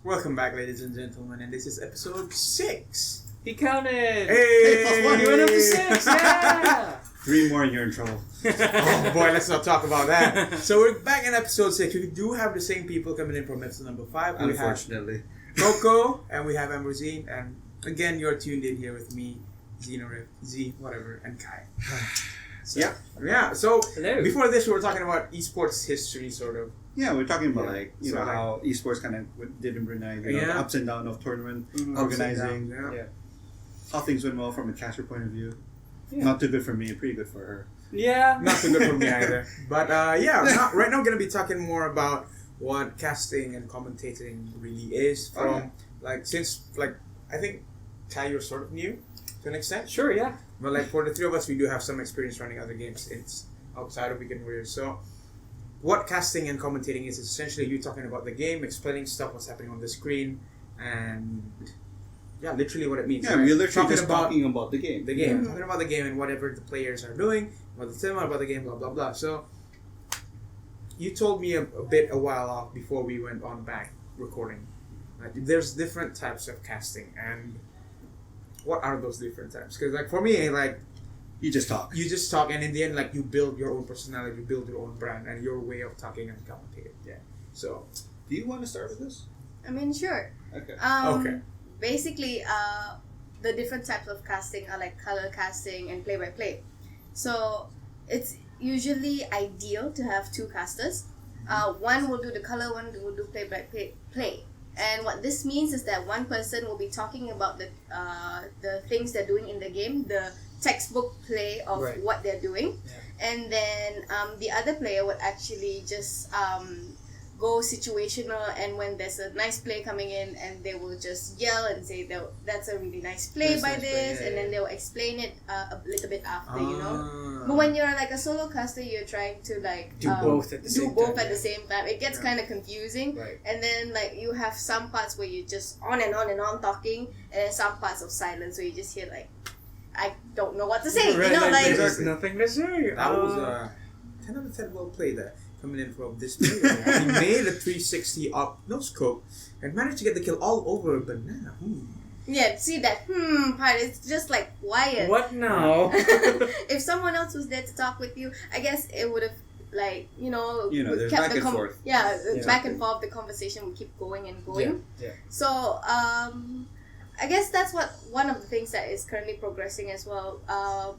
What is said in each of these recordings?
Welcome back, ladies and gentlemen, and this is episode 6. He counted! Hey, +1. He went up to 6, yeah! 3 more and you're in trouble. Oh boy, let's not talk about that. So we're back in episode 6. We do have the same people coming in from episode number 5. Unfortunately. We have Koko, and we have Ambrosine, and again, you're tuned in here with me, Z, whatever, and Kai. So, yeah. So Hello. before this, we were talking about esports history, sort of. Yeah, we're talking about So how eSports kind of did in Brunei, the ups and downs of tournament organizing, how things went well from a caster point of view. Yeah. Not too good for me, pretty good for her. Yeah. Not too good for me either. But right now we're going to be talking more about what casting and commentating really is from, since I think Kai, you're sort of new to an extent. Sure, yeah. But for the three of us, we do have some experience running other games. It's outside of Weekend Warriors. So what casting and commentating is essentially you talking about the game, explaining stuff, what's happening on the screen, and literally what it means. Yeah, right? we're literally talking about the game. Talking about the game and whatever the players are doing, about the cinema, about the game, blah blah blah. So you told me a bit a while off before we went on back recording. There's different types of casting, and what are those different types? Because for me, you just talk. You just talk, and in the end, you build your own personality, you build your own brand, and your way of talking and commentating. Yeah. So, do you want to start with this? I mean, sure. Okay. Okay. Basically, the different types of casting are like color casting and play-by-play. So it's usually ideal to have 2 casters. One will do the color, one will do play-by-play. And what this means is that one person will be talking about the things they're doing in the game, the textbook play of what they're doing, and then the other player would actually just go situational, and when there's a nice play coming in, and they will just yell and say that's a really nice play by this, and then they'll explain it a little bit after, you know. But when you're a solo caster, you're trying to do both at the same time. It gets kind of confusing, and then you have some parts where you're just on and on talking, and then some parts of silence where you just hear I don't know what to say, you know, there's nothing to say. That was 10 out of 10 well played there. Coming in from this player. He made a 360 up no scope and managed to get the kill all over a banana. Yeah, see that part, it's just quiet. What now? If someone else was there to talk with you, I guess it would have there's kept back and forth. Back and forth, the conversation would keep going and going. Yeah. So I guess that's one of the things that is currently progressing as well.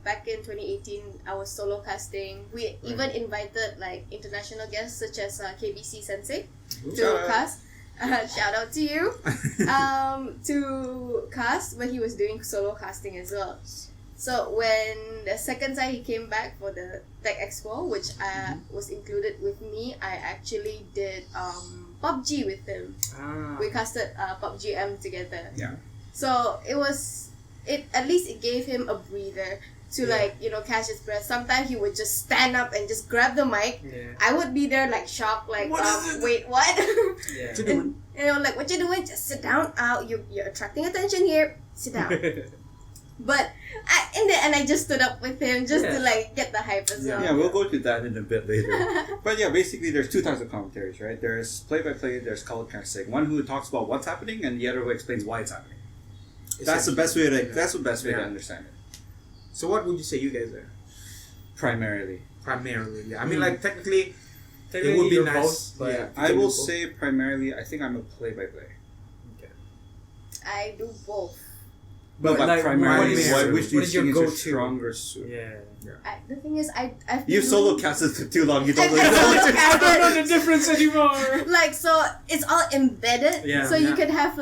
Back in 2018, I was solo casting. We even invited international guests such as KBC Sensei to cast. Shout out to you. To cast when he was doing solo casting as well. So when the second time he came back for the Tech Expo, which was included with me, I actually did PUBG with him. We casted PUBG M together. Yeah. So at least it gave him a breather to catch his breath. Sometimes he would just stand up and just grab the mic. Yeah. I would be there shocked, wait, what? Yeah. And, what you doing? Just sit down. You're attracting attention here. Sit down. But in the end, I just stood up with him just to get the hype as well. Yeah, we'll go to that in a bit later. But yeah, basically there's 2 types of commentaries, right? There's play-by-play, there's color casting. One who talks about what's happening, and the other who explains why it's happening. That's the best way to understand it. So what would you say you guys are? Primarily, yeah. I mean, technically it would be nice. Both, but I will say primarily, I think I'm a play-by-play. Okay. I do both. But primarily, which do you think is your stronger suit? Yeah. The thing is, You've solo casted for too long. You don't know. I don't know the difference anymore. So it's all embedded. Yeah. So you could have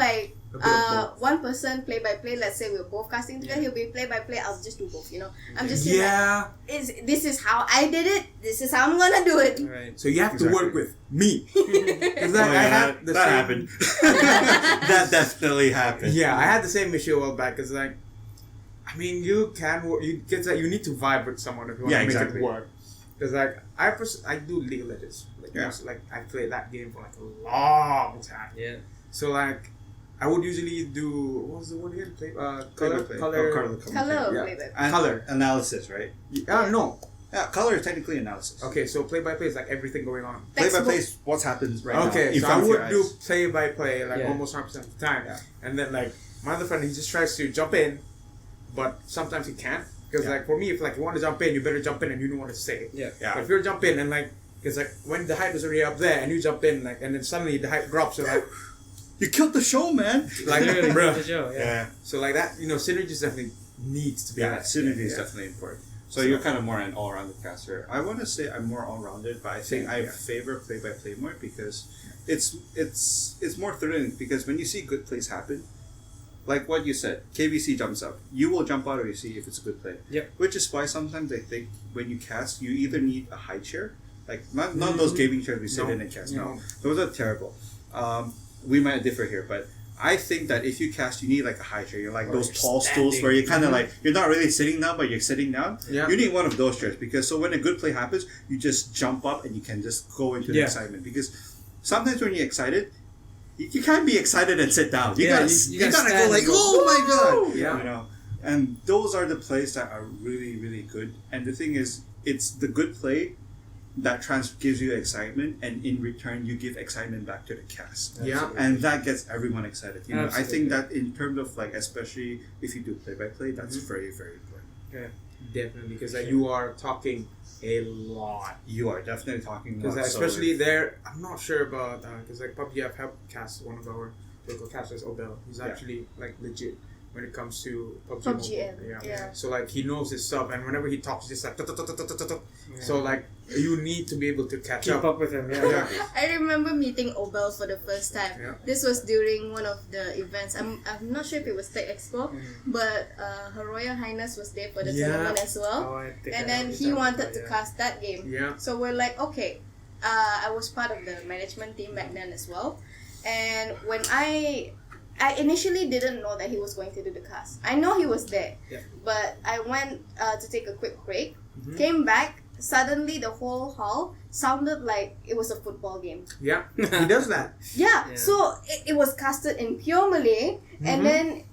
one person play by play. Let's say we're both casting together. He'll be play by play. I'll just do both. I'm just this is how I did it. This is how I'm gonna do it. Right. So you have to work with me. That happened. That definitely happened. Yeah, I had the same issue a while back. Cause you can work. You need to vibe with someone if you want to make it work. Because I do League of Legends. I played that game for a long time. Yeah. So I would usually do, what was the word again? Color Color. analysis, right? No. Yeah, color is technically analysis. Okay, so play-by-play is like everything going on. Play-by-play is what happens right now. Okay, in so I front of your would do eyes. play-by-play like Yeah. almost 100% of the time. Yeah. And then like my other friend, he just tries to jump in, but sometimes he can't. Because Yeah. like for me, if like you want to jump in, you better jump in and you know what to say. Yeah. Yeah. But if you're jump in and like, because like when the height is already up there and you jump in like, and then suddenly the height drops, so like, You killed the show, man. like Good, bruh. the show, yeah. So like that, synergy definitely needs to be. Yeah, there. synergy is Yeah. definitely important. So you're kind of more an all-rounded caster. I want to say I'm more all-rounded, but I think I Yeah. favor play-by-play more because it's more thrilling. Because when you see good plays happen, like what you said, KBC jumps up. You will jump out of your seat if it's a good play. Yep. Which is why sometimes I think when you cast, you either need a high chair, like not those gaming chairs we sit No. in and cast. No, No. those are terrible. We might differ here, but I think that if you cast, you need like a high chair. You're like Or those you're tall stools where you're kind of like you're not really sitting down, but you're sitting down. Yeah. You need one of those chairs because so when a good play happens, you just jump up and you can just go into the Yeah. excitement. Because sometimes when you're excited, you can't be excited and sit down. You Yeah, gotta you you gotta gotta go stand like, and go, oh my god, Yeah. you know. And those are the plays that are really really good. And the thing is, it's the good play that gives you excitement, and in return you give excitement back to the cast. Yeah. And that gets everyone excited. You know, I think Absolutely. that in terms of like, especially if you do play-by-play, that's very, very important. Definitely, because you are talking a lot. You are definitely talking Because about especially there, I'm not sure about because like PUBG, I've helped cast one of our local casters, Obel. He's Yeah. actually like legit when it comes to PUBG. PUBG, Mobile. yeah. So like he knows his stuff, and whenever he talks, he's just like. Yeah. So like you need to be able to catch Keep up. up with him, yeah. Yeah. I remember meeting Obel for the first time. Yeah. This was during one of the events. I'm not sure if it was Tech Expo, Mm. but Her Royal Highness was there for the Yeah. tournament as well. Oh, I think And I then know he what wanted you're to talking cast that game. Yeah. So we're like, okay. I was part of the management team back then as well. And when I initially didn't know that he was going to do the cast. I know he was there. Yeah. But I went to take a quick break. Mhm. Came back. Suddenly the whole hall sounded like it was a football game. Yeah, he does that. Yeah, Yeah. so it was casted in pure Malay, and Mhm. then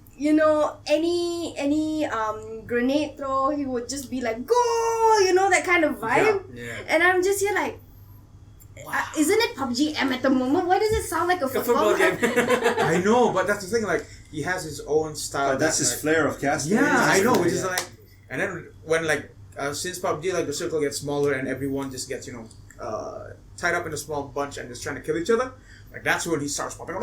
any grenade throw, he would just be like go, that kind of vibe. Yeah. And I'm just here like, isn't it PUBG M at the moment? Why does it sound like a A football, football game. I know, but that's the thing. Like he has his own style. But that's his like, flair of casting. Yeah, I know. Yeah. Which is like, and then when like since PUBG, like the circle gets smaller and everyone just gets tied up in a small bunch and just trying to kill each other. Like that's when he starts popping.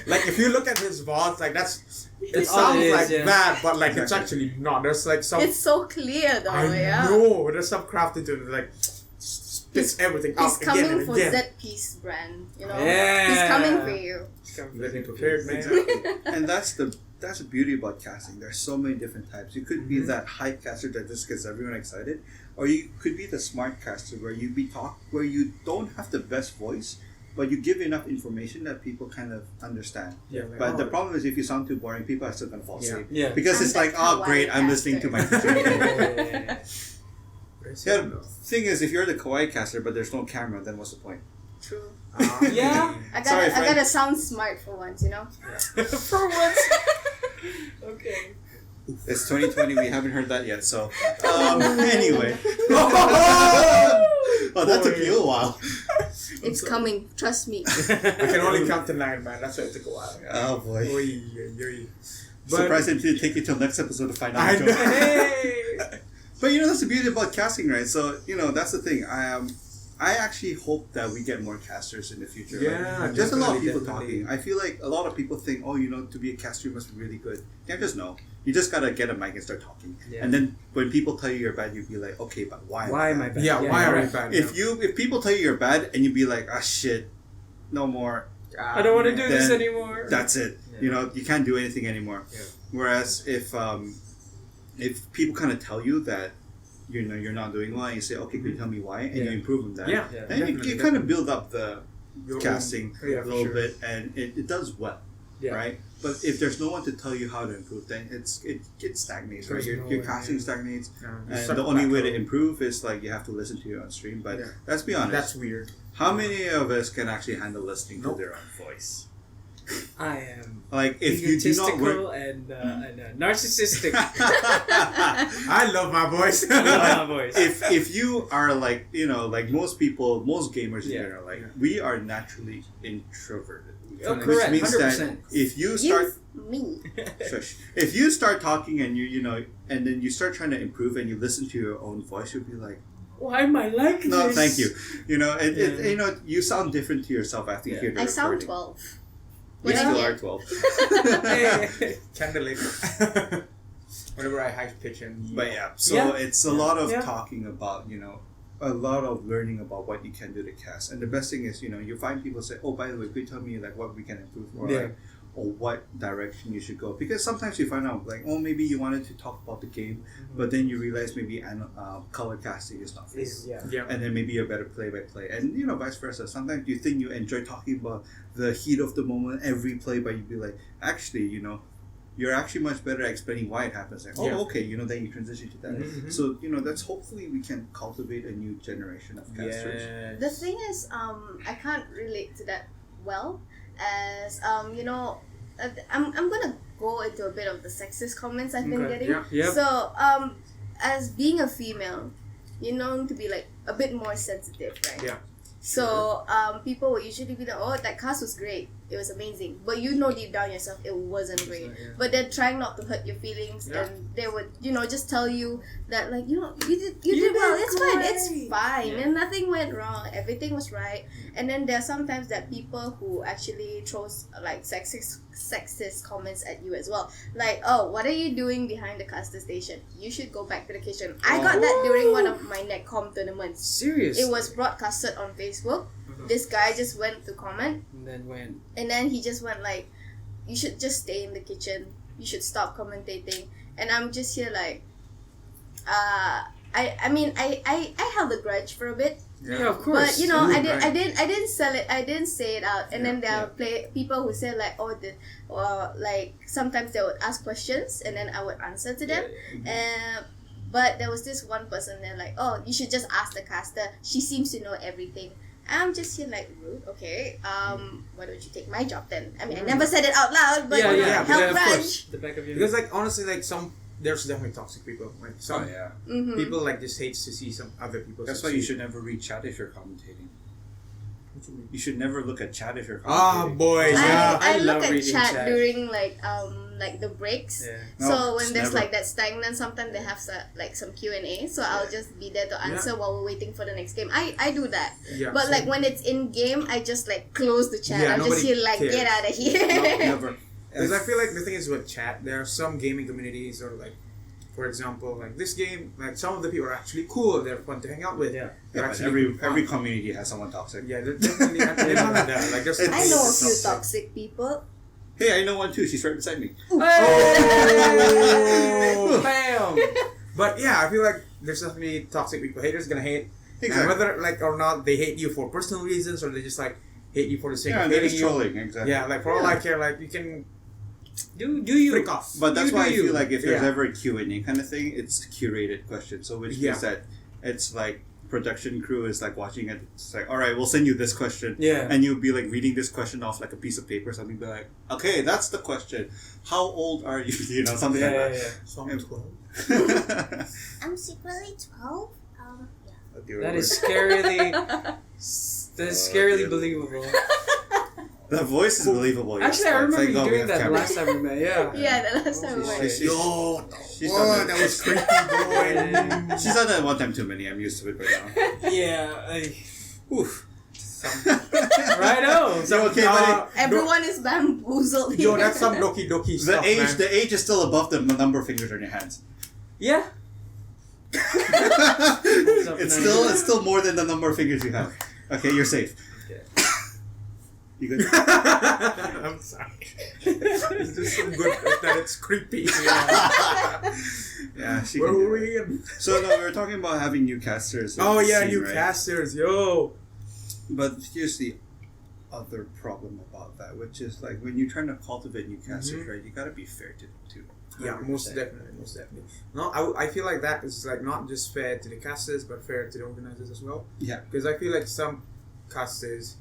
Like if you look at his VODs, like it It's all sounds it is, like yeah. that, but like it's actually not. There's like some. It's so clear though, I yeah. know. There's some craft into it. Like spits everything He's out again coming and for again. Z-Piece brand, Yeah. He's coming for you. Getting prepared, man. Exactly. And that's the beauty about casting. There's so many different types. You could be that hype caster that just gets everyone excited, or you could be the smart caster where where you don't have the best voice, but you give enough information that people kind of understand. Yeah, like, But the problem is if you sound too boring, people are still gonna fall Yeah. asleep. Yeah. Because I'm it's the like, oh great, I'm kawaii listening to my caster. teacher. Yeah, the thing is, if you're the kawaii caster but there's no camera, then what's the point? True. Yeah. I Sorry, gotta friend. sound smart for once, For once. Okay. It's 2020. We haven't heard that yet. So anyway. Oh, that took you a while. It's coming, trust me. I can only count to 9, man. That's why it took a while. Oh boy. Oy, oy, oy. But Surprised it didn't take you till next episode to find out. I the know. joke. Hey. But that's the beauty about casting, right? So that's the thing. I actually hope that we get more casters in the future. Yeah, right? Just a lot of people definitely. talking. I feel like a lot of people think, to be a caster you must be really good. Yeah, just no. You just gotta get a mic and start talking. Yeah. And then when people tell you you're bad, you'd be like, okay, but why? Why am I bad? Yeah, why are right. we bad? If people tell you you're bad and you'd be like, ah shit, no more. I don't want to do this Then anymore. That's it. Yeah. You can't do anything anymore. Yeah. Whereas if people kind of tell you that you're not doing well, and you say, okay, can you tell me why, and you Yeah. improve on that, Yeah, Yeah. then you definitely, kind of build up the Your casting own- yeah, a for little sure. bit, and it does well, Yeah. right? But if there's no one to tell you how to improve, then it stagnates, right? There's Your no way, casting yeah. stagnates, You and suck the only way to plateau. improve is like you have to listen to your own stream. But Yeah. let's be honest, That's weird. how many of us can actually handle listening Nope. to their own voice? I am Like if you do not egotistical work. and narcissistic. I love my voice. Voice. If you are like like most people, most gamers in Yeah. general, like we are naturally introverted. Oh, Which correct. means 100%. that if you start Me. shush, if you start talking and and then you start trying to improve and you listen to your own voice, you'll be like, Why am I like this? no, thank you. You sound different to yourself after you hear the I sound recording. 12. You When I still hear- are 12. Hey. Candlelit. Whenever I high pitch and But yeah, so Yeah. it's a lot of Yeah. talking about, a lot of learning about what you can do to cast. And the best thing is, you find people say, oh, by the way, could you tell me like what we can improve or Yeah. like, or what direction you should go? Because sometimes you find out like, oh, maybe you wanted to talk about the game, but then you realize maybe color casting is not for you. Yeah. And then maybe you're better play-by-play, and vice versa. Sometimes you think you enjoy talking about the heat of the moment every play, but you'd be like, actually, you're actually much better at explaining why it happens. Like, Yeah. okay, then you transition to that. Mhm. So that's hopefully we can cultivate a new generation of casters. Yes. The thing is, I can't relate to that well, as I'm gonna go into a bit of the sexist comments I've been Okay, getting. yeah. Yep. So, as being a female, you're known to be like a bit more sensitive, right? Yeah. So, people will usually be like, "Oh, that cast was great. It was amazing." But you know deep down yourself, it wasn't great. not, yeah. But they're trying not to hurt your feelings, Yeah. and they would, just tell you that, like, you did You well. did It's fine. great." It's fine, Yeah. and nothing went wrong. Everything was right. And then there are sometimes that people who actually throws like sexist comments at you as well. Like, "Oh, what are you doing behind the caster station? You should go back to the kitchen." I got that during one of my netcom tournaments. Serious. It was broadcasted on Facebook. This guy just went to comment, And then when? and then he just went like, "You should just stay in the kitchen. You should stop commentating." And I'm just here like, I mean I held a grudge for a bit, Yeah, of course. but Ooh, I right. didn't sell it. I didn't say it out. And then there Yeah. are people who say like, like sometimes they would ask questions and then I would answer to them. But there was this one person there like, "Oh, you should just ask the caster. She seems to know everything." I'm just here like, rude. Okay. Why don't you take my job then? I mean, I never said it out loud, but Yeah, yeah, held of grudge. course. The back of your Because like honestly, like there's definitely toxic people. Like some Oh yeah. Mm-hmm. people like just hates to see some other people. That's why you succeed. should never read chat if you're commentating. You should never look at chat if you're Ah, commentating. boys, yeah. I I look love at reading chat chat. during like the breaks. Yeah. No, So it's when there's never. like that stagnant, sometimes they have some Q&A. So I'll just be there to answer while we're waiting for the next game. I do that. Yeah, But like same. when it's in game, I just like close the chat. Yeah, I'm just nobody here like, cares. get out of here. No, never. Because I feel like the thing is with chat, there are some gaming communities or like, for example, like this game, like some of the people are actually cool. They're fun to hang out with. Yeah. They're Yeah, but actually fun. every community has someone toxic. Yeah, they're definitely they're not like that. Like there's I know a few toxic. toxic people. Hey, I know one too. She's right beside me. Oh! Bam! But yeah, I feel like there's definitely toxic people. Haters gonna hate, and Exactly. whether like or not they hate you for personal reasons or they just like hate you for the sake Yeah, of and they're hating just you. trolling. Exactly. Yeah, like for all I care, like you can Do you? freak off. But that's You why do I you. feel like if there's Yeah. ever a Q&A kind of thing, it's curated questions. So which Yeah. means that it's like production crew is like watching it. It's like, all right, we'll send you this question. Yeah. And you'll be like reading this question off like a piece of paper or something. Be like, okay, that's the question. How old are you? Something Yeah, like yeah, that. yeah. So I'm 12. I'm secretly 12. That is scarily. That is scarily yeah. believable. The voice is believable. yes, Actually, I but remember thank you God we doing have that cameras. last time we met. Yeah. Yeah, the last time we She's- went. she's- Yo, she's oh, done that was creepy, boy. She's done that one time too many. I'm used to it by now. Yeah. Oof. Righto. So, okay, buddy. Everyone is bamboozled. Yo, here. that's some Doki Doki stuff, man. The age is still above the number of fingers on your hands. Yeah. It's still more than the number of fingers you have. Okay, you're safe. Okay. You good? I'm sorry. It's just so good that it's creepy. Yeah, she Where can do were it. we again? So no, we were talking about having new casters. in Oh the yeah, scene, new right? casters, yo. But here's the other problem about that, which is like when you're trying to cultivate new casters, Mhm. right? You gotta be fair to them too. Yeah, most definitely. No, I feel like that is like not just fair to the casters, but fair to the organizers as well. Yeah. Because I feel like some casters,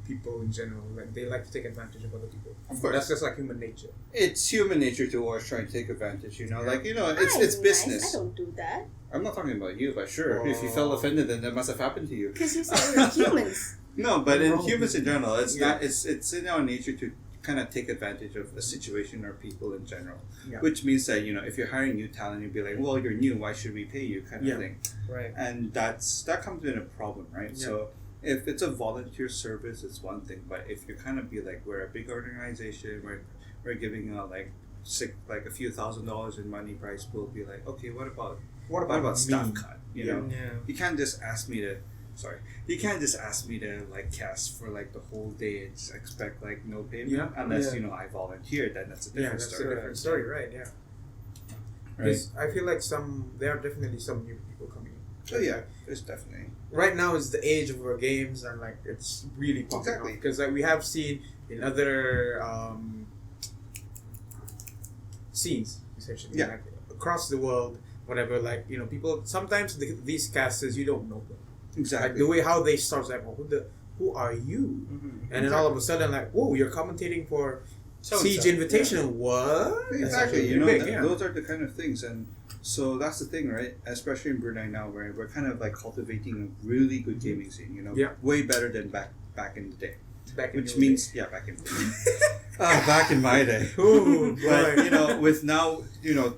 people in general, like they like to take advantage of other people. Of course. That's just like human nature. It's human nature to always try and take advantage. Yeah. It's business. Nice. I don't do that. I'm not talking about you, but sure, if you felt offended, then that must have happened to you. Because you said we're humans. No, but in Normal humans in people. general, it's Yeah. not. It's in our nature to kind of take advantage of a situation or people in general. Yeah. Which means that if you're hiring new talent, you'd be like, well, you're new, why should we pay you, kind of Yeah. thing. Right. And that comes in a problem, right? Yeah. So if it's a volunteer service, it's one thing. But if you kind of be like, we're a big organization, we're giving out like a few $1,000s in money price, we'll be like, okay, what about staff cut? You know, Yeah. you can't just ask me to. Sorry, you can't just ask me to like cast for like the whole day and just expect like no payment unless I volunteer. Then that's a different That's story. a different story, right? Yeah. Right? 'Cause I feel like there are definitely some new people coming in. Oh yeah, there's definitely. Right now is the age of our games, and like it's really popping Exactly. up because like we have seen in other scenes essentially, Yeah. like, across the world, whatever. Like people sometimes these casters you don't know them. Exactly. Like the way how they start, like, well, who are you? Mm-hmm. And then all of a sudden, like, whoa, you're commentating for So-and-so. Siege Invitation. What? That's Exactly, actually pretty big, those are the kind of things, and so that's the thing, right? Especially in Brunei now, where we're kind of like cultivating a really good gaming scene, Yeah. way better than back in the day. Back in Which your means, day. back in back in my day. Ooh, But boy. with now,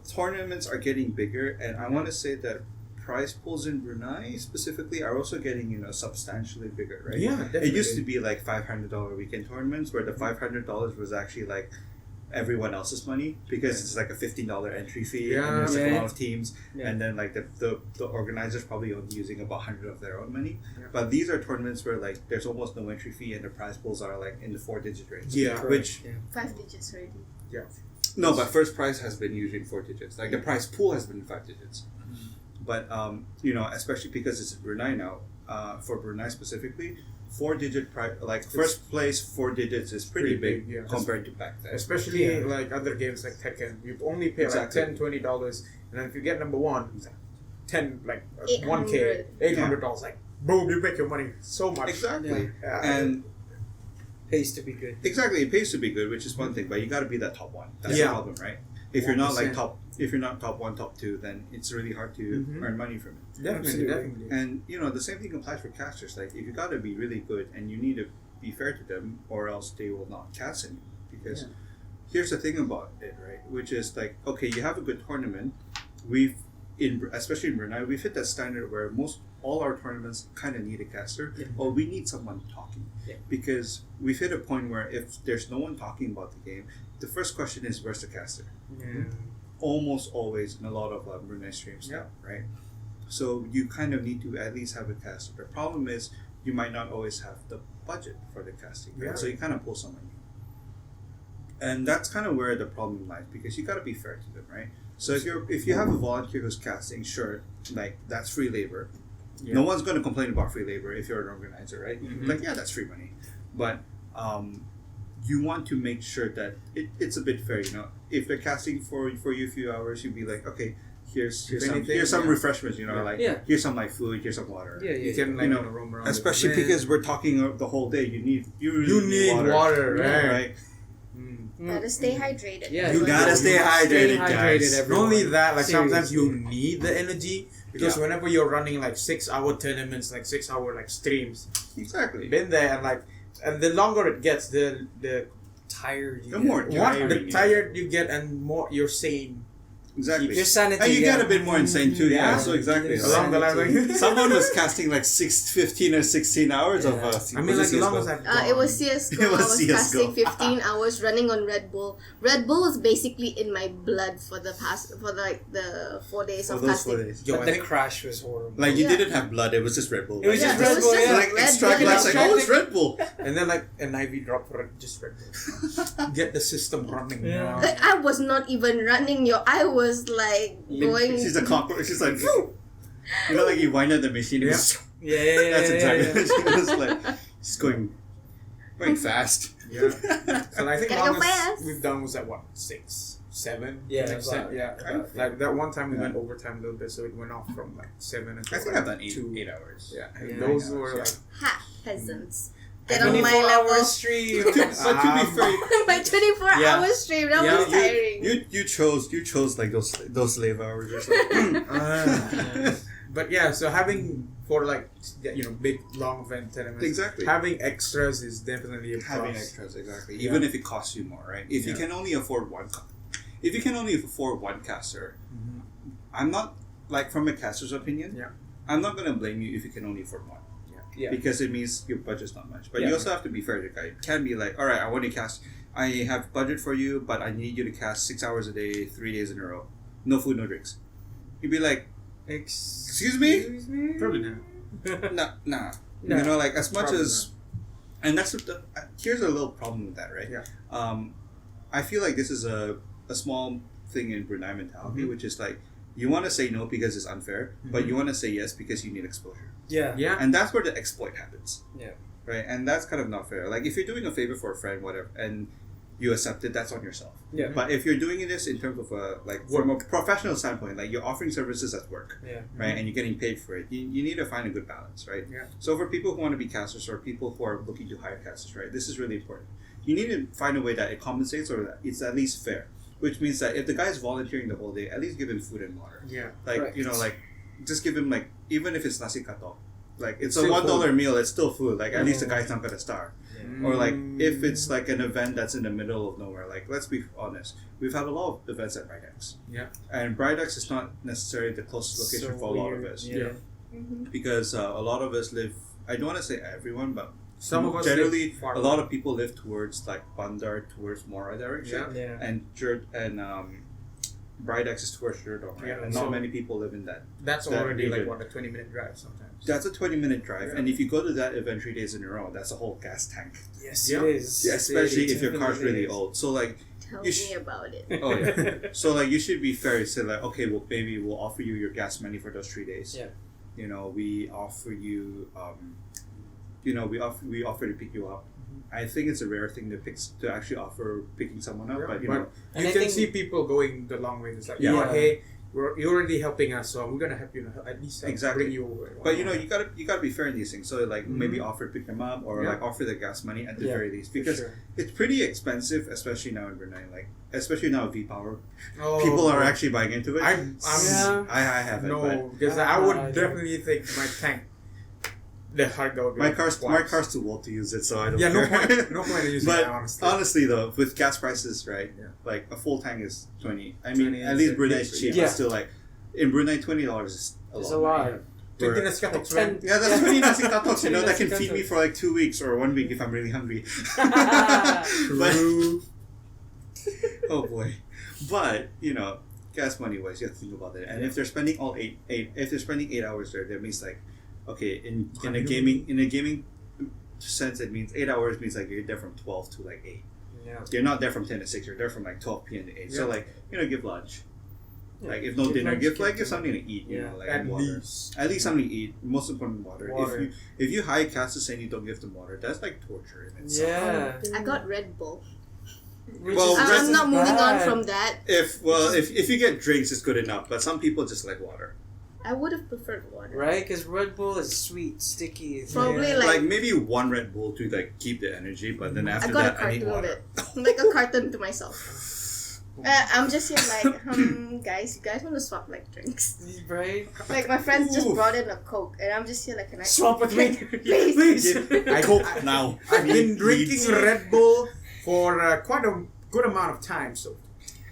tournaments are getting bigger, and I want to say that prize pools in Brunei specifically are also getting substantially bigger, right? Yeah, definitely. It used to be like $500 weekend tournaments where the $500 was actually like everyone else's money because it's like a $15 entry fee and there's like a lot of teams and then like the organizers probably only using about 100 of their own money. Yeah. But these are tournaments where like there's almost no entry fee and the prize pools are like in the 4-digit range. Yeah. Which 5 digits already. Yeah. no, but first prize has been usually 4 digits. Like the prize pool has been 5 digits. But especially because it's Brunei now, for Brunei specifically, 4-digit first place 4 digits is pretty big yeah. compared to back then. Especially like other games like Tekken, you only pay Exactly. like $10-$20, and then if you get number one, it's like 10 like 800. $1K, $800, like boom, you make your money so much. Exactly. Yeah. And Pays to be good. exactly, it pays to be good, which is one thing, but you got to be that top one. That's Yeah. the problem, right? If you're not like 1%. if you're not top 1, top 2, then it's really hard to Mhm. earn money from it. Definitely, Absolutely. definitely. And the same thing applies for casters. Like if you got to be really good and you need to be fair to them, or else they will not cast in you. Because here's the thing about it, right? Which is like, okay, you have a good tournament. Especially in Brunei, we've hit that standard where all our tournaments kind of need a caster, or we need someone talking. Yeah. Because we've hit a point where if there's no one talking about the game, the first question is, where's the caster? Yeah. Almost always in a lot of Brunei streams now, right? So you kind of need to at least have a caster. The problem is you might not always have the budget for the casting, right? Yeah. So you kind of pull someone new. And that's kind of where the problem lies because you got to be fair to them, right? So if you have a volunteer who's casting, sure, like that's free labor. Yeah. No one's going to complain about free labor if you're an organizer, right? Mhm. Like, yeah, that's free money. But you want to make sure that it's a bit fair, If they're casting for you a few hours, you'd be like, okay, here's some yeah. refreshments, like here's some like food, here's some water. Yeah, You yeah. can like roam around. Especially with the because we're talking the whole day, you need water, Yeah, right? Gotta stay hydrated. Yeah, You like- gotta stay hydrated, guys. everyone. Not only that, like sometimes you Seriously. need the energy because Yeah. whenever you're running like 6-hour tournaments, like 6-hour like streams, Exactly. been there and the longer it gets, the tired. You The get. more what tiring the you tired you get and more you're sane. Exactly. Your sanity. And you yeah. get a bit more insane too, yeah. Yeah. So exactly. Your Along the line, sanity. like, Someone was casting like 15 or 16 hours of Yeah. I mean, like as long CS:GO. as I've It was CSGO. It was I was CS:GO. casting 15 hours running on Red Bull. Red Bull was basically in my blood for the 4 days for of those 4 casting. days. Yo, But I the think crash was horrible. Like you Yeah. didn't have blood, it was just Red Bull. It was Like, just Yeah, Red it was Bull, just yeah. like Red extract Bull. lights, like, oh, it's Red Bull. and then like an IV drop for just Red Bull. Get the system running. Yeah. Like, I was not even running. I was like going. She's a cockroach. She's like, like you wind up the machine. Yeah. Yeah, That's exactly. yeah. She was like, she's going fast. Yeah. And I think Gotta go longest fast. we've done was at what 6, 7. Yeah, to an extent. about- Yeah. about- Like that one time we Yeah. went overtime a little bit, so it went off from like 7 until I think like I've done 8 2. 8 hours. Yeah, and Yeah, those 9 were hours, like Ha, peasants. get on my 24-hour level. stream. But to be fair, My 24-hour Yeah. stream, that Yeah, was tiring. you chose like those slave hours or something. But yeah, so having for like big long event tournaments, Exactly. having extras is definitely a Having plus. extras, exactly. Yeah. Even if it costs you more, right? If you Yeah. can only afford if you can only afford one caster, Mhm. I'm not like from a caster's opinion. Yeah. I'm not gonna blame you if you can only afford one. Yeah. Because it means your budget's not much. But Yeah. you also have to be fair to the guy. It can't be like, all right, I want to cast. I have budget for you, but I need you to cast 6 hours a day, 3 days in a row, no food, no drinks. You'd be like, excuse me? Probably not. Nah. No. You know, like as much Probably as, and that's here's a little problem with that, right? Yeah. I feel like this is a small thing in Brunei mentality, Mhm. which is like you want to say no because it's unfair, but Mhm. you want to say yes because you need exposure. Yeah. Yeah. And that's where the exploit happens. Yeah. Right? And that's kind of not fair. Like if you're doing a favor for a friend, whatever, and you accept it, that's on yourself. Yeah. But if you're doing this in terms of from a professional standpoint, like you're offering services at work, Yeah. right, and you're getting paid for it, you need to find a good balance, right? Yeah. So for people who want to be casters or people who are looking to hire casters, right, this is really important. You need to find a way that it compensates or that it's at least fair. Which means that if the guy's volunteering the whole day, at least give him food and water. Yeah. Like Correct. like just give him like even if it's nasi katok, like it's a Still $1 meal, it's still food. Like at least the Yeah. guy's not gonna starve. Mm. Or like if it's like an event that's in the middle of nowhere, like let's be honest, we've had a lot of events at Bridex. Yeah. And Bridex is not necessarily the closest location So for a lot of weird. us. Yeah. Mm-hmm. Because a lot of us live. I don't want to say everyone, but Some of us generally live far a lot of people live towards like Bandar, towards Mora direction, Yeah. Yeah. and Bridex is towards Jerdong, right? Yeah, And so- not many people live in that. That's that already like region. a 20-minute drive sometimes. That's a 20-minute drive, Yeah. and if you go to that event 3 days in a row, that's a whole gas tank. Yes, Yeah. it is. Especially It if your car's definitely really is. old. So like, Tell You me about it. oh yeah. So like, you should be fair. Say like, okay, well maybe we'll offer you your gas money for those 3 days. Yeah. You know, we offer you, we offer to pick you up. I think it's a rare thing to actually offer picking someone up, Yeah, but you but know, And you I can think- see people going the long way. It's like, Yeah. hey, you're already helping us, so we're gonna help you at least Exactly. bring you over. but you know, you gotta be fair in these things. So like maybe Mhm. offer to pick them up or Yeah. like offer the gas money at the Yeah, very least For because sure. it's pretty expensive, especially now in Brunei. Like especially now V Power, Oh, people are actually buying into it. I'm Yeah. I haven't. but no, because I would definitely think my tank, the hard go. my car's too old to use it, so I don't. Yeah, no care. point. No point in using But that, honestly. honestly, though, with gas prices, right? Yeah. Like a full tank is 20. I mean, 20 at is least a Brunei big- is cheap, yeah. but still, like in Brunei, $20 is a It's lot. a lot. We're- Thinking that's got Like to 10 Yeah, that's 20 nasi katoks, you know, that can Nasi feed me katoks. for like 2 weeks or 1 week if I'm really hungry. but, True. oh boy. But, you know, gas money wise, you have to think about it. And if they're spending if they're spending 8 hours there, that means like, okay, in a gaming sense, it means 8 hours means like you're there from 12 to like 8. Yeah. You're not there from 10 to 6, you're there from like 12 p.m. to 8. So Yeah. like, you know, give lunch. Yeah. Like if no Give dinner, lunch, give give something to eat, you Yeah. know, like At and water. least. At least something to eat. Most important, water. Water. If you hire casters and you don't give them water, that's like torture in itself. Yeah. I got Red Bull. Which Well, is Red- just I'm not as moving on bad. from that. If you get drinks, it's good enough. But some people just like water. I would have preferred water. Right? Because Red Bull is sweet, sticky. It's Probably yeah. like- Like maybe one Red Bull to like keep the energy, but then after I got that, a I need carton of water. it. Like a carton to myself. I'm just here like, guys, you guys want to swap like drinks? Right? Like my friends just Oof. brought in a Coke, and I'm just here like, can I Swap with me. Please. I- Coke now. I've been Need- drinking needs- Red Bull for quite a good amount of time, so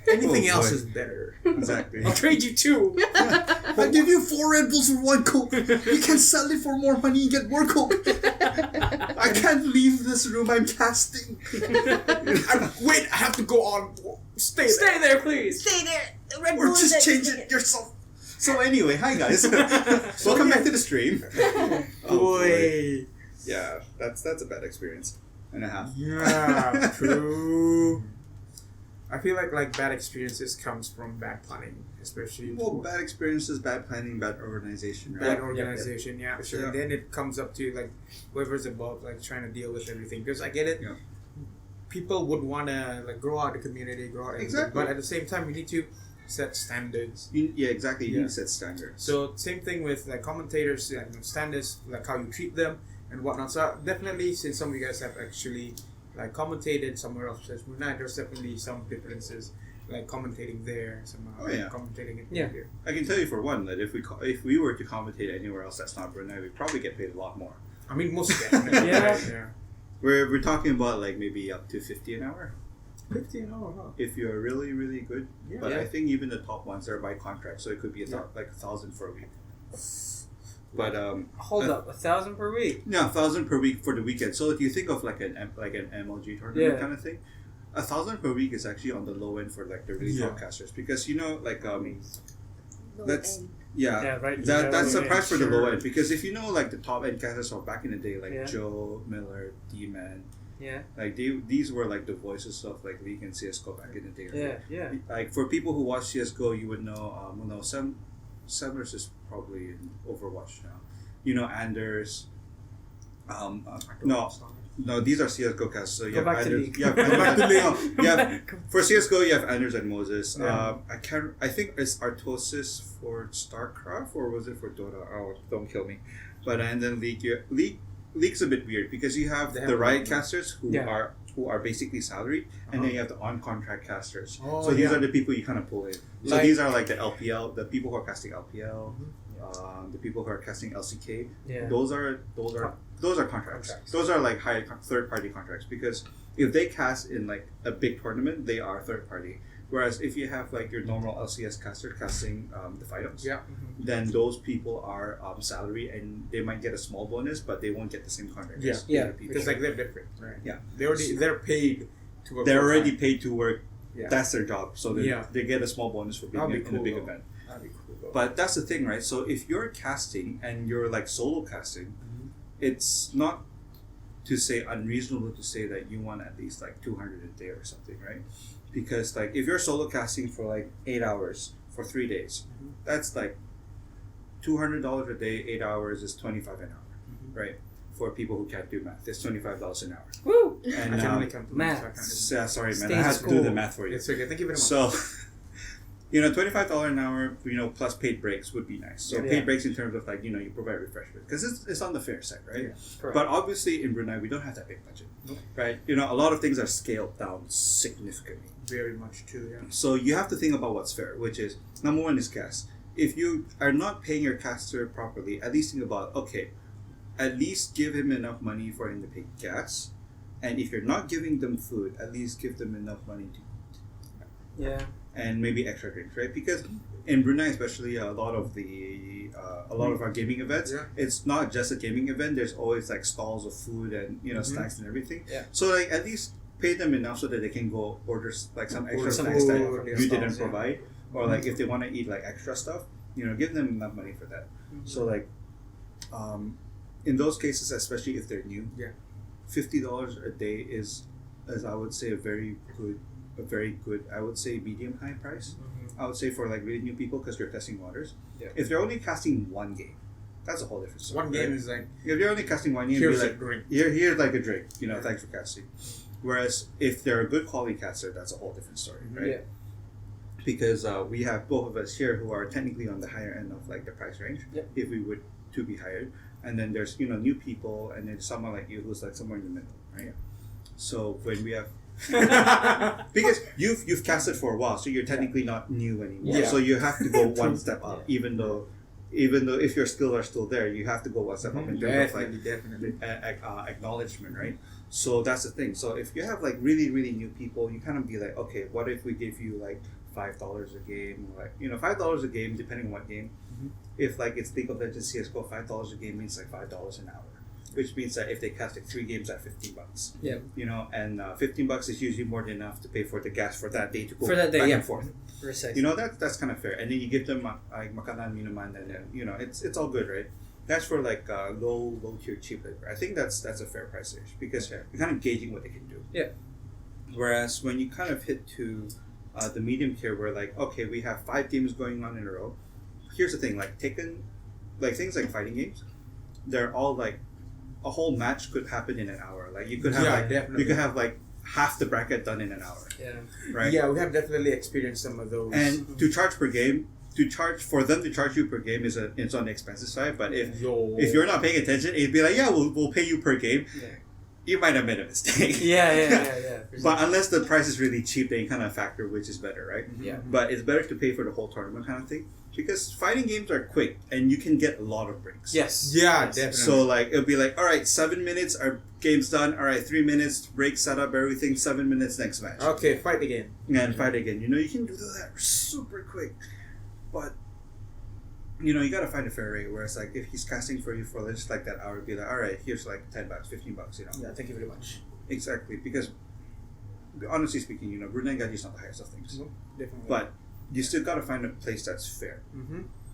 anything Oh, else boy. is better. Exactly. I'll trade you two. I'll give you 4 Red Bulls for 1 Coke. You can sell it for more money and get more Coke. I can't leave this room. I'm casting. Wait, I have to go on. Stay Stay there, please. Stay there. The Red Or Bull is just there. change it yourself. So anyway, hi guys. Welcome back to the stream. Oh, Boy. Yeah, that's a bad experience and a half. Yeah, true. I feel like bad experiences comes from bad planning, especially Well, bad experiences, bad planning, bad organization, right? bad organization. Yeah, sure. Yeah. And then it comes up to like whoever's above, like trying to deal with everything. Because I get it. Yeah. People would want to like grow out the community, grow out everything. Exactly. But at the same time, we need to set standards. Yeah, exactly. You Yeah. need to set standards. So same thing with like commentators, like standards, like how you treat them, and whatnot. So definitely, since some of you guys have actually like commentated somewhere else besides Brunei, there's definitely some differences, like commentating there, commentating it here. I can tell you for one that if we were to commentate anywhere else that's not Brunei, we'd probably get paid a lot more. I mean, most definitely. Yeah. We're talking about like maybe up to 50 an hour. 50 an hour, huh? If you're really, really good. Yeah. But I think even the top ones are by contract, so it could be like 1,000 for a week. But Hold up, 1,000 per week. Yeah, 1,000 per week for the weekend. So if you think of like an MLG tournament kind of thing, 1,000 per week is actually on the low end for like the really top casters, because like that's Right. that's the price for the low Sure. end, because if you know like the top end casters from back in the day, like Joe Miller, D-Man, like these were like the voices of like League and CS:GO back in the day. Right? Yeah. Like for people who watch CS:GO, you would know Semlers is probably in Overwatch now. You know Anders. No, these are CS:GO casts. So you have back to Anders. League. You have Anders. You have for CS:GO. You have Anders and Moses. Yeah. I think it's Artosis for StarCraft, or was it for Dota? Oh, don't kill me. But and then League's a bit weird because you have the Riot casters who are basically salaried, and then you have the on contract casters. So these are the people you kind of pull in. So these are like the LPL, the people who are casting LPL, the people who are casting LCK. Yeah. Those are contracts. Those are like high third party contracts, because if they cast in like a big tournament, they are third party. Whereas if you have like your normal LCS caster casting the finals, then those people are salary, and they might get a small bonus, but they won't get the same contract. as the other people. Because like they're different, right? Yeah, they're paid to work. They're already paid to work. Yeah. That's their job, so they get a small bonus for being in a big event. That'd be cool, though. But that's the thing, right? So if you're casting and you're like solo casting, it's not to say unreasonable to say that you want at least like 200 a day or something, right? Because like if you're solo casting for like 8 hours for 3 days, that's like $200 a day. 8 hours is $25 an hour, right? For people who can't do math, it's $25 an hour. Woo! And I can only come to math. sorry, man, Stay I in have to school. do the math for you. It's okay. Thank you very much. So, $25 an hour, plus paid breaks would be nice. So paid breaks in terms of like, you provide refreshment, because it's on the fair side, right? Yeah, correct. But obviously in Brunei, we don't have that big budget, right? A lot of things are scaled down significantly. Very much too, yeah. So you have to think about what's fair, which is, number one is gas. If you are not paying your caster properly, at least think about, okay, at least give him enough money for him to pay gas. And if you're not giving them food, at least give them enough money to eat. Yeah. And maybe extra drinks, right? Because in Brunei, especially a lot of our gaming events, it's not just a gaming event. There's always like stalls of food and snacks and everything. Yeah. So like at least pay them enough so that they can go order like some extra Some snacks that food, you stalls, didn't provide, or like if they want to eat like extra stuff, give them enough money for that. So like, in those cases, especially if they're new, $50 a day is I would say a very good, I would say medium high price. I would say for like really new people, because you're testing waters. Yeah. If they're only casting one game, that's a whole different story. One game is like, if you're only casting one game, here's be a like, drink. here's like a drink. Thanks for casting. Whereas if they're a good quality caster, that's a whole different story, right? Yeah. Because we have both of us here who are technically on the higher end of like the price range, if we would to be hired, and then there's new people, and then someone like you who's like somewhere in the middle, right? So when we have because you've casted for a while, so you're technically not new anymore. Yeah. So you have to go one step up, even though if your skills are still there, you have to go one step up in terms of like Definitely. acknowledgement, right? So that's the thing. So if you have like really really new people, you kind of be like, okay, what if we give you like $5 a game, like $5 a game, depending on what game. If like it's League of Legends, CS:GO, $5 a game means like $5 an hour, which means that if they cast like 3 games at $15, Yeah. and $15 is usually more than enough to pay for the gas for that day to go For that day, back yeah. and forth. Precisely. That's kind of fair, and then you give them like makanan, minuman, and then it's all good, right? That's for like low tier cheap labor. I think that's a fair price range, because you're kind of gauging what they can do. Yeah. Whereas when you kind of hit to the medium tier, where like, okay, we have 5 games going on in a row. Here's the thing, like things like fighting games, they're all like a whole match could happen in an hour. Like you could have you could have like half the bracket done in an hour. Yeah. Right. Yeah, we have definitely experienced some of those. And to charge per game, to charge for them to charge you per game it's on the expensive side. But if Yo. you're not paying attention, it'd be like, yeah, we'll pay you per game. Yeah. You might have made a mistake. Yeah. But unless the price is really cheap, then you kind of factor which is better, right? Yeah. But it's better to pay for the whole tournament kind of thing because fighting games are quick and you can get a lot of breaks. Yes. Yeah, Yes. definitely. So like it'll be like, all right, 7 minutes, our game's done. All right, 3 minutes, break, set up everything. 7 minutes, next match. Okay, fight again. And fight again. You know, you can do that super quick, but you know, you gotta find a fair rate. Where it's like, if he's casting for you for just like that hour, be like, all right, here's like $10, $15. You know, Yeah, thank you very much. exactly. Because honestly speaking, you know, Brunei is not the highest of things, No, definitely. but you still gotta find a place that's fair.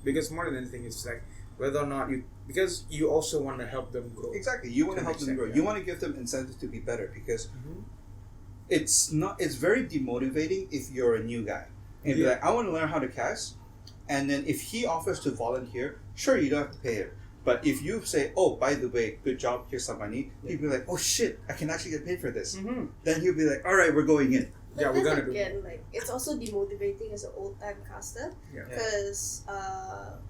Because more than anything, it's like whether or not because you also want to help them grow. Exactly. You want to To help an them grow. extent, You yeah. want to give them incentive to be better because Mhm. it's very demotivating if you're a new guy and be Yeah. like, I want to learn how to cast, and then if he offers to volunteer, sure, you don't have to pay him. But if you say, oh, by the way, good job, here's some money, he'll be like, oh shit, I can actually get paid for this. Then he'll be like, all right, we're going in. But Yeah, we're then gonna do again, like it's also demotivating as an old time caster Yeah. because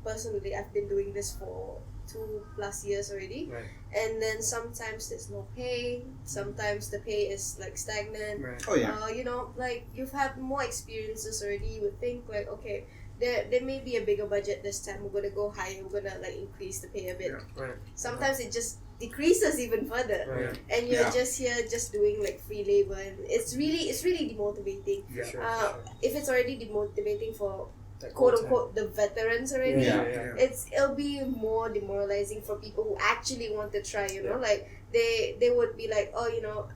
personally I've been doing this for 2+ years already, Right. and then sometimes there's no pay, sometimes the pay is like stagnant. Right. Oh yeah. You know, like you've had more experiences already. You would think like, okay, there may be a bigger budget this time. We're gonna go higher. We're gonna like increase the pay a bit. Yeah. Right. Sometimes it just decreases even further, Right. and you're Yeah. just here just doing like free labor, and it's really demotivating. Yeah. Sure. If it's already demotivating for That quote old unquote the veterans already, Yeah. it'll be more demoralizing for people who actually want to try. You know, like they would be like, oh, you know,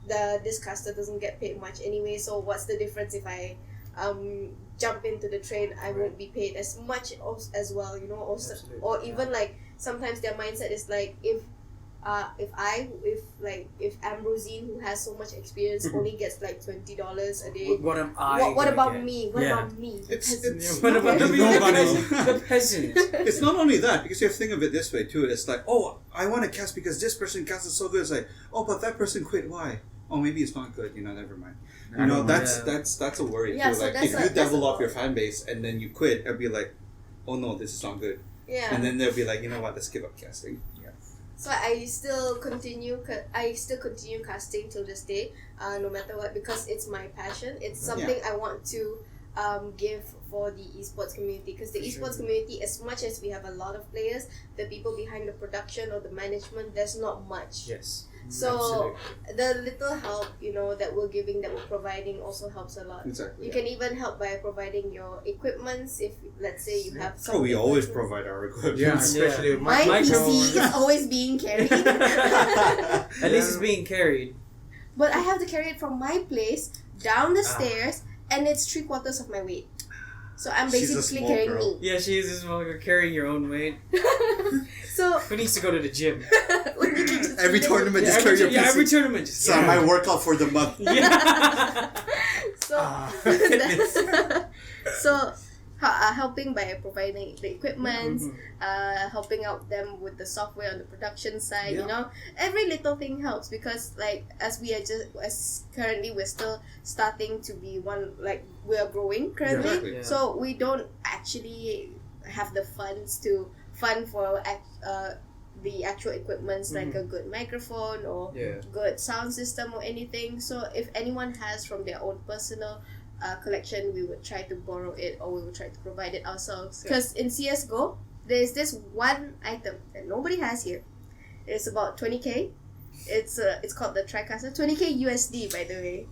this caster doesn't get paid much anyway, so what's the difference if I jump into the train? I won't be paid as much as well. You know, also, Absolutely, or yeah. even like sometimes their mindset is like if Ambrosine, who has so much experience, only gets like $20 a day. What am I? What gonna about get? me? What Yeah. about me? The It's- peasant? it's- What about the Nobody. the peasant? It's not only that, because you have to think of it this way too. It's like, oh, I want to cast because this person casted so good. It's like, oh, but that person quit. Why? Oh, maybe it's not good. You know, never mind. You know, that's a worry Yeah, too. so Like that's if a- you that's devel a off your problem. fan base and then you quit, it'll be like, oh no, this is not good. Yeah. And then they'll be like, you know what? Let's give up casting. So I still continue casting till this day, no matter what, because it's my passion. It's something I want to give for the esports community, because the esports community, as much as we have a lot of players, the people behind the production or the management, there's not much. Yes. So the little help, you know, that we're giving, that we're providing, also helps a lot. Exactly. You can even help by providing your equipments. If let's say you have some. Oh, we always equipment. provide our equipment. Yeah, especially with My microphones. PC is always being carried. At least it's being carried. But I have to carry it from my place down the Ah. stairs, and it's 3/4 of my weight. So I'm She's a basically small carrying girl. me. Yeah, she is as well. You're carrying your own weight. So Who needs to go to the gym? when you can just Every leave it- tournament, just carry your PC. every tournament. Just So my workout for the month. Yeah. So Fitness. so helping by providing the equipment, helping out them with the software on the production side. Yeah. You know, every little thing helps, because like as currently we're still starting to be one, like we are growing currently. Exactly. Yeah. So we don't actually have the funds to fund for the actual equipments, like a good microphone or Yeah. good sound system or anything. So if anyone has from their own personal collection, we would try to borrow it, or we would try to provide it ourselves. Because in CSGO, there's this one item that nobody has here. It's about 20k. It's called the TriCaster, 20k USD, by the way.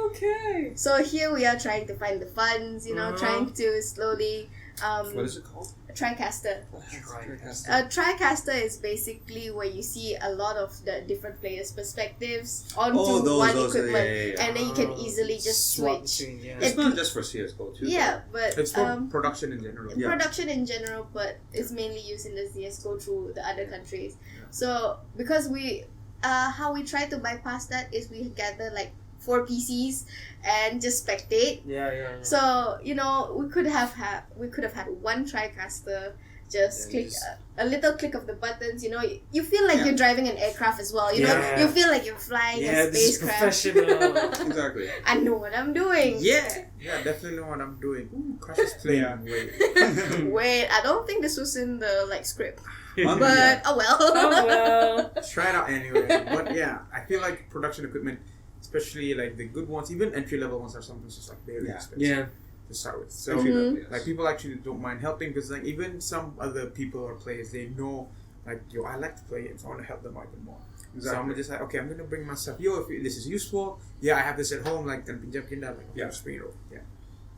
Okay. So here we are trying to find the funds, you know, trying to slowly What is it called? TriCaster. TriCaster. A TriCaster is basically where you see a lot of the different players' perspectives onto one equipment, and then you can easily just Swap switch. between, yeah. It's not just for CSGO too. Yeah, but It's for production in general. Yeah. production in general, but it's mainly used in the CSGO through the other countries. So because how we try to bypass that is we gather like 4 PCs and just spectate. Yeah. So you know, we could have had one TriCaster Just click a little click of the buttons. You know, you feel like Yeah. you're driving an aircraft as well. You know, Yeah. you feel like you're flying a This is spacecraft. professional. Exactly. I know what I'm doing. Yeah, definitely know what I'm doing. Ooh, Crash is playing. Yeah. Wait. Wait, I don't think this was in the script, On- but yeah. oh well. Oh well. Try it out anyway. But yeah, I feel like production equipment, especially like the good ones, even entry level ones, are sometimes just like very Yeah. expensive Yeah. to start with. So Mhm. like people actually don't mind helping because like even some other people or players, they know like, yo, I like to play it, so I want to help them out even more. So I'm Exactly. just like, okay, I'm gonna bring my stuff. Yo, if this is useful, yeah, I have this at home. Like, can pinjam kinda, like, Yeah. screen roll. Yeah.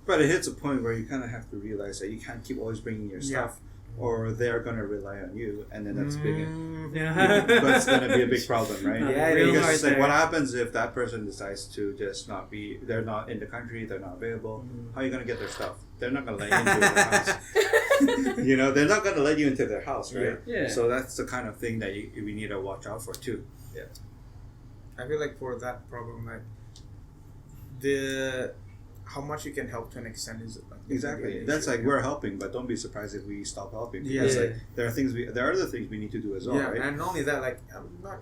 But it hits a point where you kind of have to realize that you can't keep always bringing your Yeah. stuff, or they're gonna rely on you, and then that's big. Yeah. But it's gonna be a big problem, right? Yeah, real Because hard it's like, there. what happens if that person decides to just not be? They're not in the country. They're not available. How are you gonna get their stuff? They're not gonna let you into their house. You know, they're not gonna let you into their house, right? Yeah. So that's the kind of thing that we need to watch out for too. I feel like for that problem, like how much you can help to an extent is like Exactly. That's like we're helping, but don't be surprised if we stop helping. Yeah. Because Yeah. like there are other things we need to do as well, yeah, right? and not only that, like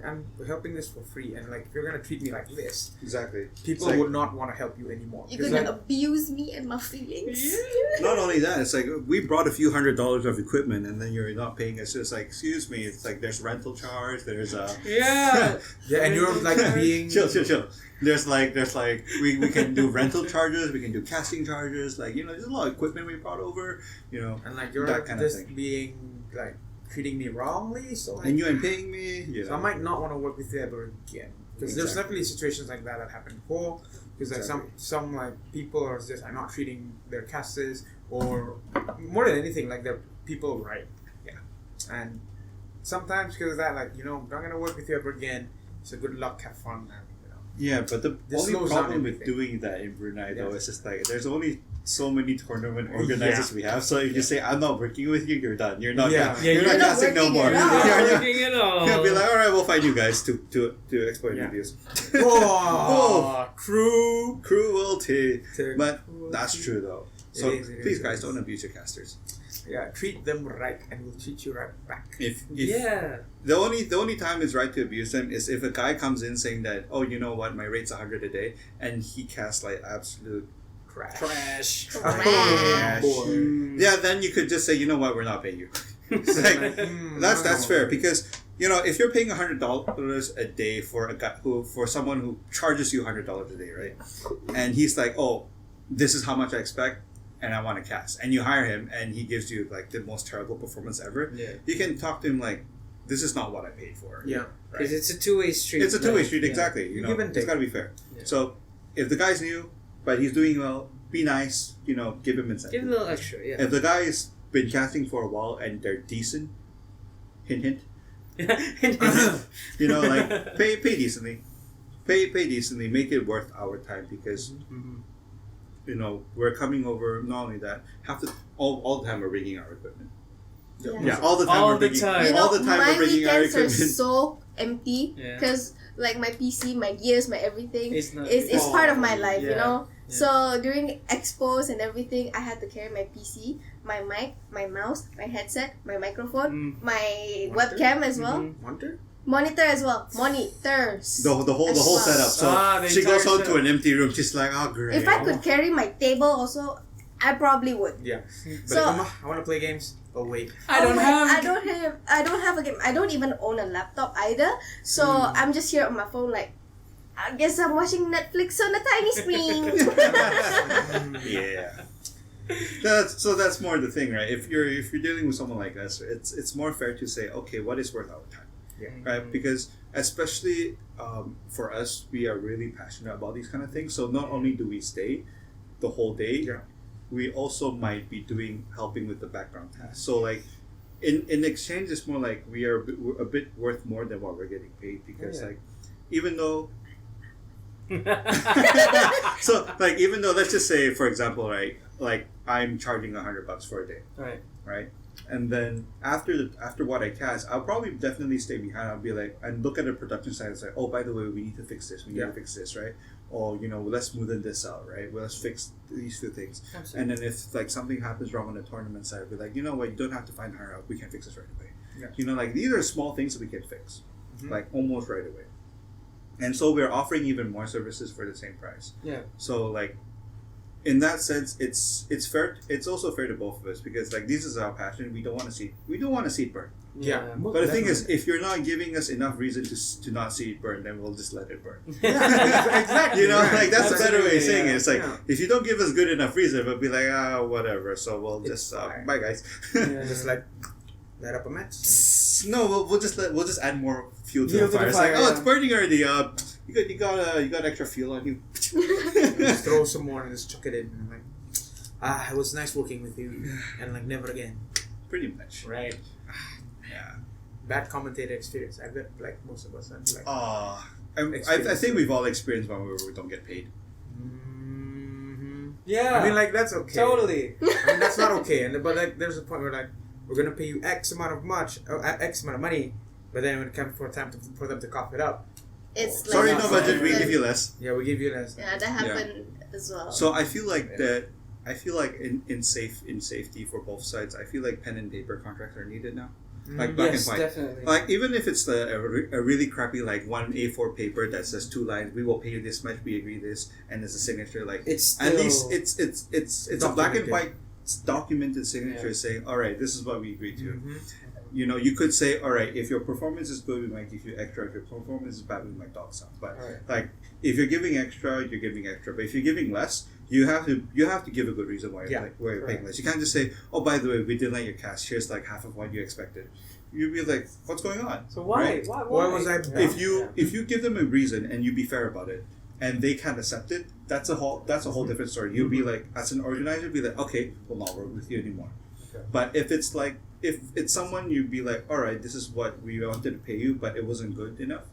I'm helping this for free, and like if you're gonna treat me like this, Exactly. people It's like- would not want to help you anymore. You're 'Cause, gonna like, abuse me and my feelings. Not only that, it's like we brought a few $100s of equipment, and then you're not paying us. It's like, excuse me. It's like there's rental charge. There's Yeah. yeah, and you're like being chill. There's like we can do rental charges. We can do casting charges. Like, you know, there's a lot of equipment we brought over. You know, and like you're that kind of just thing. being like treating me wrongly. So like, and you ain't paying me. You so know. I might not want to work with you ever again because there's Exactly. definitely situations like that happened before. Because like Exactly. some like people are just like not treating their casters or more than anything like their people right. Yeah. And sometimes because of that, like, you know, I'm not gonna work with you ever again. So good luck, have fun, man. You know. Yeah, but the This only slows down problem with everything. doing that in Brunei though Yeah. is just like there's only so many tournament organizers we have. So if you say I'm not working with you, you're done. You're not. Yeah. Yeah, you're you're not not casting no working more. at all. Not You're working at all. be like, all right, we'll find you guys to exploit Yeah. reviews. Oh, crew. Cruelty. But that's true though. So It is, please, it guys, is. don't abuse your casters. Yeah, treat them right, and we'll treat you right back. If Yeah. the only time it's right to abuse them is if a guy comes in saying that, oh, you know what, my rate's 100 a day, and he casts like absolute Crash. Trash. Trash. Boy. yeah. Then you could just say, you know what, we're not paying you. It's like, that's fair because you know if you're paying $100 a day for a guy for someone who charges you $100 a day, right? And he's like, oh, this is how much I expect, and I want to cast, and you hire him, and he gives you like the most terrible performance ever. Yeah. You can talk to him like, this is not what I paid for. Yeah. Because it's a two-way street. It's a two-way right? street, Yeah. exactly. You know, Give and it's take. got to be fair. Yeah. So if the guy's new, but he's doing well, be nice. You know, give him incentive. Give a little extra, yeah. If the guy's been casting for a while and they're decent, hint, you know, like pay decently, pay decently, make it worth our time because Mhm. you know we're coming over. Not only that, all the time we're rigging our equipment. Yeah. All the time All we're the rigging. time. You know, all the time my we're rigging our weekends are equipment. so empty Yeah. because like my PC, my gears, my everything It's not. is part of my life, you Yeah. know. Yeah. So during expos and everything, I had to carry my PC, my mic, my mouse, my headset, my microphone, Mm. my Monitor? webcam as well, Mhm. Wonder? monitor as well, monitors. The whole as well. setup. So The she goes entire home to setup. an empty room. She's like, oh great. If I could carry my table also, I probably would. Yeah. But So- Mama, I want to play games. Oh wait. I don't wait, have. I don't have a game. I don't even own a laptop either. So I'm just here on my phone like I guess I'm watching Netflix on a tiny screen. Yeah. That's more the thing, right? If you're dealing with someone like us, it's more fair to say, okay, what is worth our time, right? Because especially for us, we are really passionate about these kind of things. So not only do we stay the whole day, Yeah. we also might be helping with the background tasks. So like in exchange, it's more like we're a bit worth more than what we're getting paid because Yeah. like even though. So like even though let's just say for example right like I'm charging $100 for a day Right. and then after what I cast I'll probably definitely stay behind. I'll be like and look at the production side and say, oh, by the way, we need to fix this, we need Yeah. to fix this, right? oh, let's smoothen this out, right? Well, let's fix these two things. Absolutely. And then if like something happens wrong on the tournament side, we're like, you know what, you don't have to find her out. We can fix this right away. Yeah. Like these are small things that we can fix, Mhm. like almost right away. And so we're offering even more services for the same price. Yeah. So like, in that sense, it's fair. It's also fair to both of us because like this is our passion. We don't want to see it burn. Yeah. But the thing is, if you're not giving us enough reason to not see it burn, then we'll just let it burn. exactly. Like that's a better way of Absolutely, saying it. yeah. It's like Yeah. if you don't give us good enough reason, we'll be like, whatever. So we'll just fine. bye guys. Yeah. Just like light up a match. No, we'll just add more fuel to Fuel the to fire. the It's like, fire, oh, yeah. it's burning already. You got extra fuel on you. Just throw some more and just chuck it in. And like, it was nice working with you, and like never again. Pretty much. Right. Yeah. Bad commentator experience. I bet like most of us have like. I think we've all experienced one where we don't get paid. Mm-hmm. Yeah. I mean, like that's okay. Totally. I mean, that's not okay. But like, there's a point where like we're gonna pay you X amount of money, but then when it comes for them to cough it up, It's Sorry, like no budget. We give you less. yeah, we give you less. Yeah, that happened as well. So I feel like Yeah. that. I feel like in safety for both sides, I feel like pen and paper contracts are needed now. Like black Yes, and white. definitely. Like even if it's a really crappy like one A4 paper that says 2 lines, we will pay you this much. We agree this, and it's a signature. Like It's still, at least it's a black and Documented. white documented signature Yeah. saying, all right, this is what we agreed to. Mhm. You could say, all right, if your performance is good, we might give you extra. If your performance is bad, we might dog some. But Alright. like, if you're giving extra, you're giving extra. But if you're giving less, you have to give a good reason why Yeah, you're paying correct. less. You can't just say, oh, by the way, we didn't let your cast. Here's like half of what you expected. You'd be like, what's going on? So why? Right? Why was I- Yeah. If you give them a reason and you be fair about it, and they can't accept it, that's a whole different story. You'll be like, as an organizer, be like, okay, we'll not work with you anymore. Okay. But if it's like, if it's someone, you'd be like, all right, this is what we wanted to pay you, but it wasn't good enough.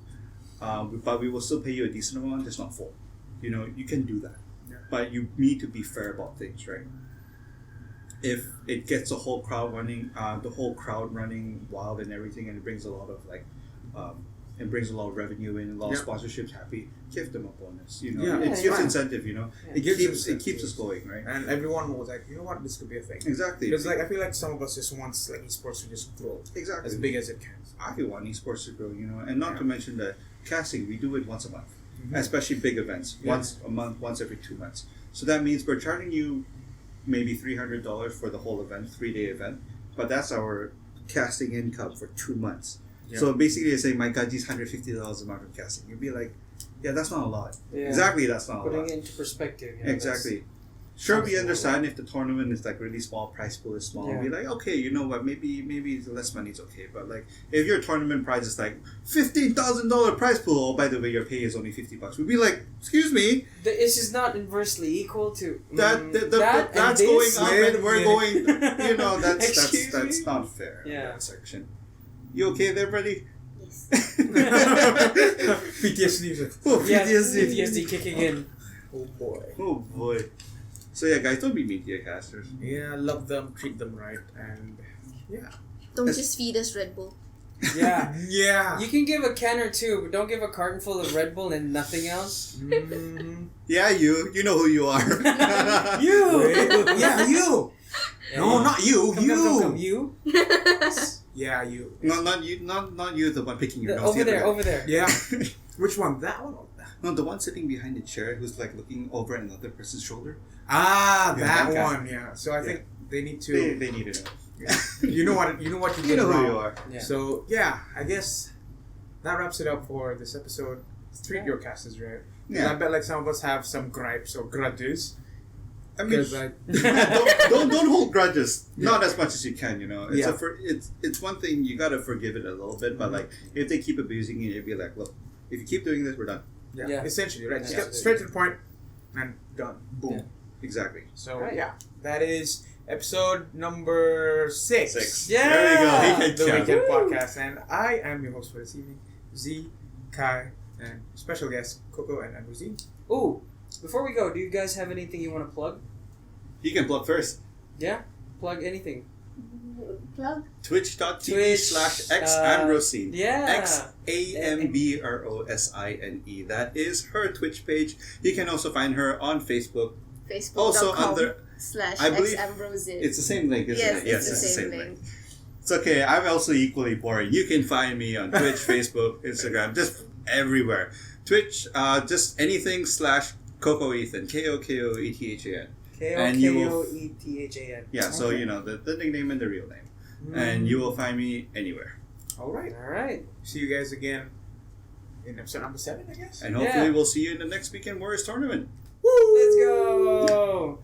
But we will still pay you a decent amount, just not full. You can do that. Yeah. But you need to be fair about things, right? If it gets the whole crowd running wild and everything, and it brings a lot of it brings a lot of revenue in, a lot of Yeah. sponsorships happy, give them a bonus. Yeah, it it's gives fine. incentive. Yeah. It gives keeps incentive. us going, right? And everyone was like, you know what, this could be a thing. Exactly. Because like I feel like some of us just wants like esports to just grow Exactly. as big as it can. I want esports to grow, and not to mention that casting, we do it once a month, Mhm. especially big events, Yeah. once a month, once every 2 months. So that means we're charging you maybe $300 for the whole event, 3-day event, but that's our casting income for 2 months. Yeah. So basically, you're saying my gaji's $150 a month from casting. You'd be like, yeah, that's not a lot. Yeah. Exactly, that's not a Putting lot. it into perspective. Exactly. Sure, we sounds understand if the tournament is like really small, prize pool is small. Yeah. Be like, okay, you know what? Maybe the less money is okay. But like, if your tournament prize is like $15,000 prize pool, oh by the way, your pay is only $50. We'd be like, excuse me, This is not inversely equal to that and that's this? going up and we're Yeah. going. That's Excuse that's me? not fair. Yeah. That section. You okay there, buddy? Yes. PTSD. Oh, Yeah, PTSD. PTSD kicking in. Oh boy. Oh boy. So yeah, guys, don't be media casters. Yeah, love them, treat them right, and yeah. Don't just feed us Red Bull. Yeah. Yeah. You can give a can or two, but don't give a carton full of Red Bull and nothing else. Mhm. Yeah, you know who you are. You! Yeah, you. No, not you. Come, you. come, you. Yeah, you. Not you, the one picking your nose. Over the there, other over there. Yeah. Which one? That one? Or that? No, the one sitting behind the chair who's like looking over at another person's shoulder. Ah, Yeah, that that guy. one. Yeah. So I think they need to. They need to know. You know what? You know what you You did know wrong. who you are. Yeah. So yeah, I guess that wraps it up for this episode. Treat Yeah. your casters right. Yeah. And I bet like some of us have some gripes or grudges I mean, because like don't hold grudges. Not as much as you can. It's Yeah. it's one thing you gotta forgive it a little bit, but like if they keep abusing you, you'd be like, look, if you keep doing this, we're done. yeah, essentially right. Just Yeah. get straight to the point and done. Boom. Yeah. Exactly. So Right. yeah, that is episode number 6. 6. Yeah. There we go. He can The count. Weekend Woo. Podcast, and I am your host for this evening, Z, Kai, and special guests Koko and Ambrosine. Ooh, before we go, do you guys have anything you want to plug? You can plug first. Yeah? Plug anything. plug? Twitch.tv/xambrosine. Yeah. XAMBROSINE. That is her Twitch page. You can also find her on Facebook. Also under / I believe Ambrosine. it's the same link, isn't it? Yes, it's the same link. It's okay. I'm also equally boring. You can find me on Twitch, Facebook, Instagram, just everywhere. Twitch, just anything / Koko Ethan. KOKOETHAN. KOKOETHAN. Yeah, so Okay. you know the nickname and the real name. And you will find me anywhere. All right. All right. See you guys again in episode number 7, I guess. And hopefully we'll see you in the next Weekend Warriors tournament. Let's go.